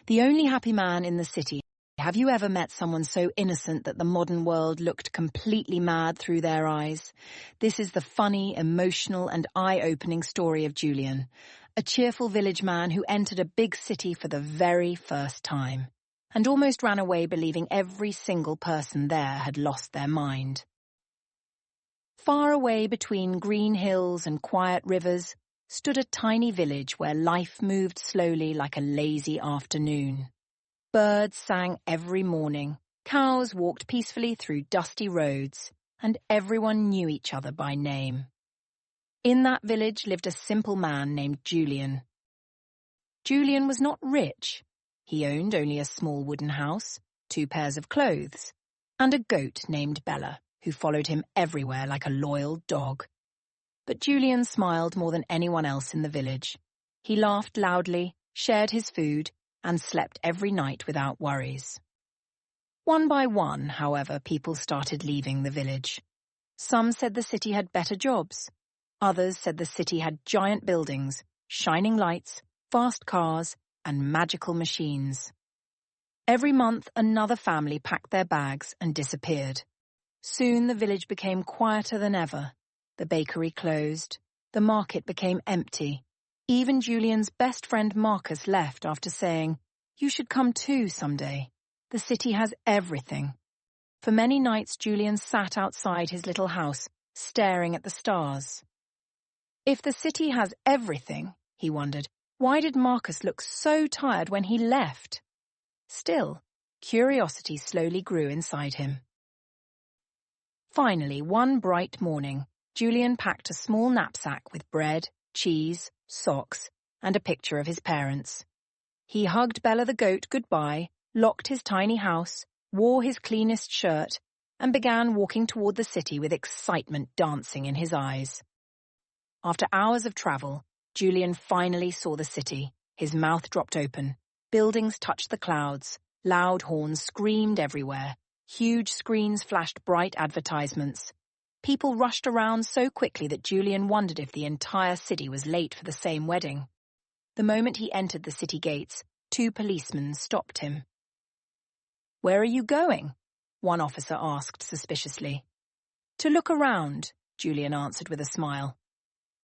the only happy man in the city. Have you ever met someone so innocent that the modern world looked completely mad through their eyes? This is the funny, emotional, and eye-opening story of Julian, a cheerful village man who entered a big city for the very first time, and almost ran away believing every single person there had lost their mind. Far away between green hills and quiet rivers stood a tiny village where life moved slowly like a lazy afternoon. Birds sang every morning, cows walked peacefully through dusty roads, and everyone knew each other by name. In that village lived a simple man named Julian. Julian was not rich. He owned only a small wooden house, 2 pairs of clothes, and a goat named Bella, who followed him everywhere like a loyal dog. But Julian smiled more than anyone else in the village. He laughed loudly, shared his food, and slept every night without worries. One by one, however, people started leaving the village. Some said the city had better jobs. Others said the city had giant buildings, shining lights, fast cars, and magical machines. Every month, another family packed their bags and disappeared. Soon the village became quieter than ever. The bakery closed. The market became empty. Even Julian's best friend Marcus left after saying, "You should come too someday. The city has everything." For many nights, Julian sat outside his little house, staring at the stars. If the city has everything, he wondered, why did Marcus look so tired when he left? Still, curiosity slowly grew inside him. Finally, one bright morning, Julian packed a small knapsack with bread, cheese, socks, and a picture of his parents. He hugged Bella the goat goodbye, locked his tiny house, wore his cleanest shirt, and began walking toward the city with excitement dancing in his eyes. After hours of travel, Julian finally saw the city. His mouth dropped open. Buildings touched the clouds. Loud horns screamed everywhere. Huge screens flashed bright advertisements. People rushed around so quickly that Julian wondered if the entire city was late for the same wedding. The moment he entered the city gates, 2 policemen stopped him. "Where are you going?" one officer asked suspiciously. "To look around," Julian answered with a smile.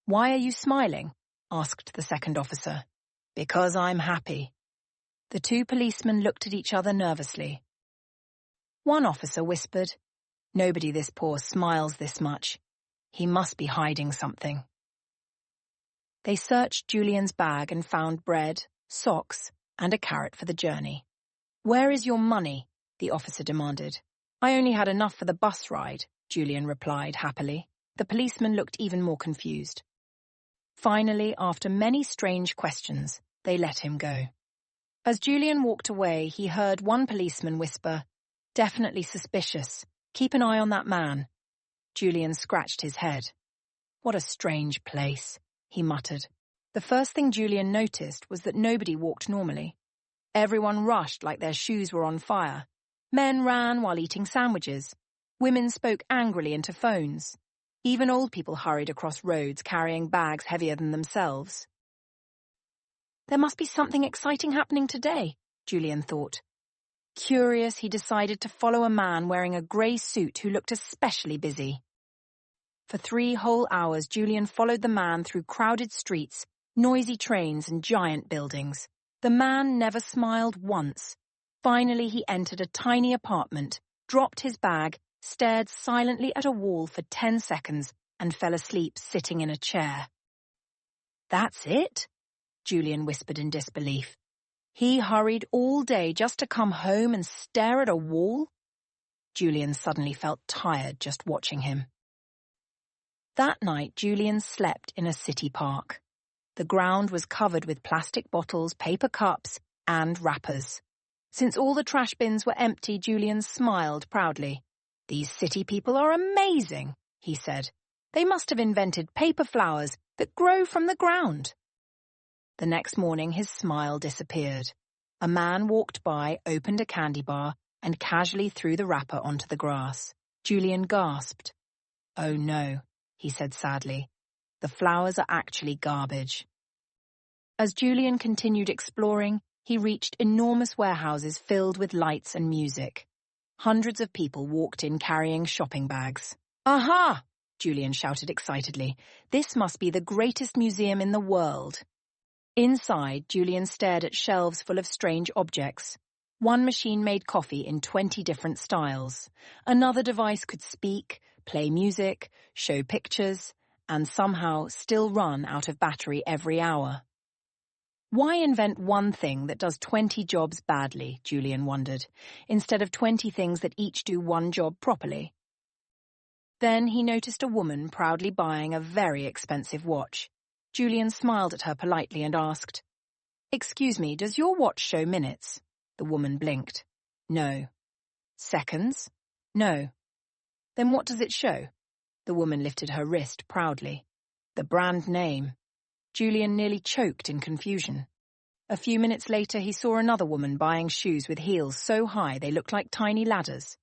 "Why are you smiling?" asked the second officer. "Because I'm happy." The 2 policemen looked at each other nervously. One officer whispered, "Nobody this poor smiles this much. He must be hiding something." They searched Julian's bag and found bread, socks, and a carrot for the journey. "Where is your money?" the officer demanded. "I only had enough for the bus ride," Julian replied happily. The policeman looked even more confused. Finally, after many strange questions, they let him go. As Julian walked away, he heard one policeman whisper, "Definitely suspicious. Keep an eye on that man." Julian scratched his head. "What a strange place," he muttered. The first thing Julian noticed was that nobody walked normally. Everyone rushed like their shoes were on fire. Men ran while eating sandwiches. Women spoke angrily into phones. Even old people hurried across roads carrying bags heavier than themselves. There must be something exciting happening today, Julian thought. Curious, he decided to follow a man wearing a grey suit who looked especially busy. For 3 whole hours, Julian followed the man through crowded streets, noisy trains, and giant buildings. The man never smiled once. Finally, he entered a tiny apartment, dropped his bag, stared silently at a wall for 10 seconds, and fell asleep sitting in a chair. "That's it?" Julian whispered in disbelief. He hurried all day just to come home and stare at a wall? Julian suddenly felt tired just watching him. That night, Julian slept in a city park. The ground was covered with plastic bottles, paper cups, and wrappers. Since all the trash bins were empty, Julian smiled proudly. "These city people are amazing," he said. "They must have invented paper flowers that grow from the ground." The next morning, his smile disappeared. A man walked by, opened a candy bar, and casually threw the wrapper onto the grass. Julian gasped. "Oh no," he said sadly. "The flowers are actually garbage." As Julian continued exploring, He reached enormous warehouses filled with lights and music. Hundreds of people walked in carrying shopping bags. "Aha!" Julian shouted excitedly. "This must be the greatest museum in the world." Inside, Julian stared at shelves full of strange objects. One machine made coffee in 20 different styles. Another device could speak, play music, show pictures, and somehow still run out of battery every hour. Why invent one thing that does 20 jobs badly, Julian wondered, instead of 20 things that each do one job properly? Then he noticed a woman proudly buying a very expensive watch. Julian smiled at her politely and asked, "Excuse me, does your watch show minutes?" The woman blinked. "No." "Seconds?" "No." "Then what does it show?" The woman lifted her wrist proudly. "The brand name." Julian nearly choked in confusion. A few minutes later, he saw another woman buying shoes with heels so high they looked like tiny ladders.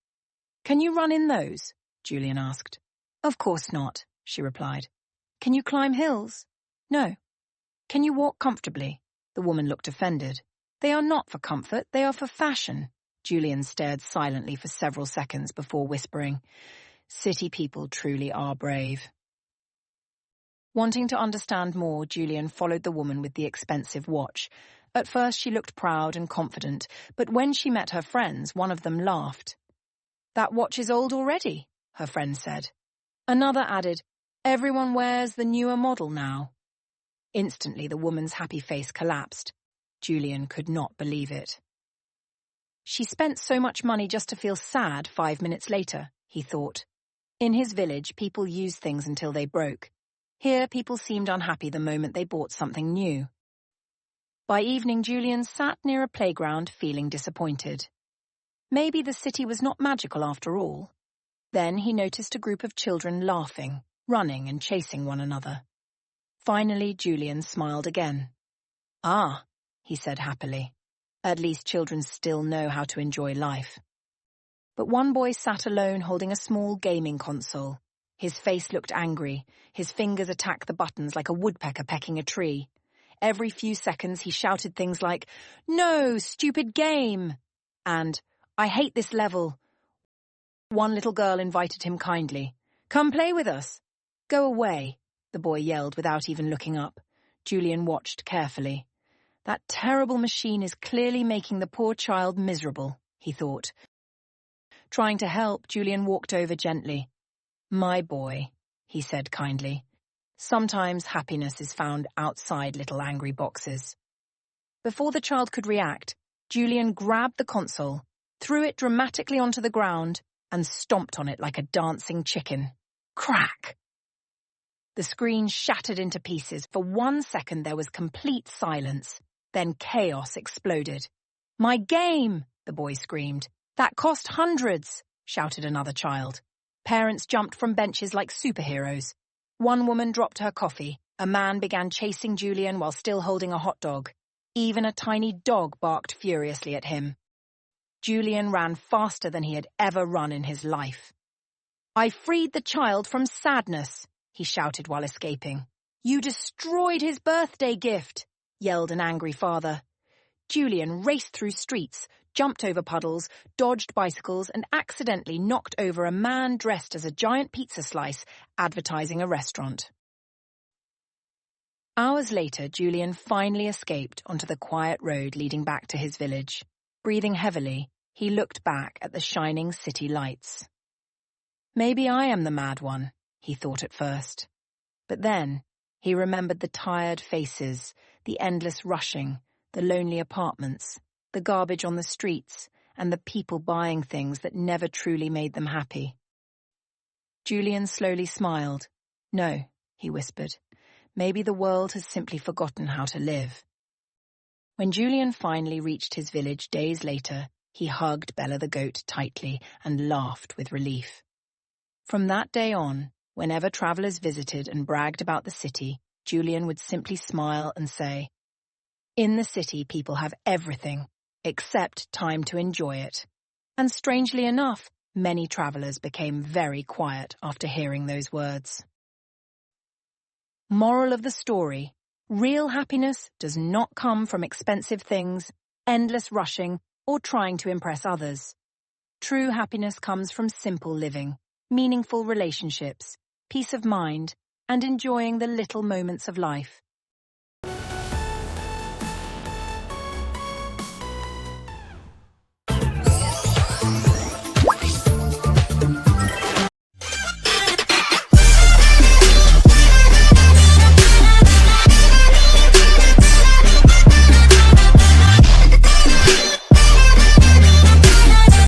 "Can you run in those?" Julian asked. "Of course not," she replied. "Can you climb hills?" "No." "Can you walk comfortably?" The woman looked offended. "They are not for comfort, they are for fashion." Julian stared silently for several seconds before whispering, "City people truly are brave." Wanting to understand more, Julian followed the woman with the expensive watch. At first she looked proud and confident, but when she met her friends, one of them laughed. "That watch is old already," her friend said. Another added, "Everyone wears the newer model now." Instantly the woman's happy face collapsed. Julian could not believe it. She spent so much money just to feel sad 5 minutes later, he thought. In his village, people used things until they broke. Here, people seemed unhappy the moment they bought something new. By evening, Julian sat near a playground feeling disappointed. Maybe the city was not magical after all. Then he noticed a group of children laughing, running and chasing one another. Finally, Julian smiled again. "Ah," he said happily. "At least children still know how to enjoy life." But one boy sat alone holding a small gaming console. His face looked angry. His fingers attacked the buttons like a woodpecker pecking a tree. Every few seconds he shouted things like, "No, stupid game!" and "I hate this level." One little girl invited him kindly. "Come play with us." "Go away," the boy yelled without even looking up. Julian watched carefully. That terrible machine is clearly making the poor child miserable, he thought. Trying to help, Julian walked over gently. "My boy," he said kindly. "Sometimes happiness is found outside little angry boxes." Before the child could react, Julian grabbed the console, threw it dramatically onto the ground, and stomped on it like a dancing chicken. Crack! The screen shattered into pieces. For 1 second there was complete silence. Then chaos exploded. "My game!" the boy screamed. "That cost hundreds!" shouted another child. Parents jumped from benches like superheroes. One woman dropped her coffee. A man began chasing Julian while still holding a hot dog. Even a tiny dog barked furiously at him. Julian ran faster than he had ever run in his life. "I freed the child from sadness," he shouted while escaping. "You destroyed his birthday gift," yelled an angry father. Julian raced through streets, jumped over puddles, dodged bicycles, and accidentally knocked over a man dressed as a giant pizza slice, advertising a restaurant. Hours later, Julian finally escaped onto the quiet road leading back to his village. Breathing heavily, he looked back at the shining city lights. Maybe I am the mad one, he thought at first. But then, he remembered the tired faces, the endless rushing, the lonely apartments, the garbage on the streets, and the people buying things that never truly made them happy. Julian slowly smiled. "No," he whispered. "Maybe the world has simply forgotten how to live." When Julian finally reached his village days later, he hugged Bella the goat tightly and laughed with relief. From that day on, whenever travelers visited and bragged about the city, Julian would simply smile and say, "In the city, people have everything, except time to enjoy it." And strangely enough, many travelers became very quiet after hearing those words. Moral of the story: real happiness does not come from expensive things, endless rushing, or trying to impress others. True happiness comes from simple living, meaningful relationships, peace of mind, and enjoying the little moments of life.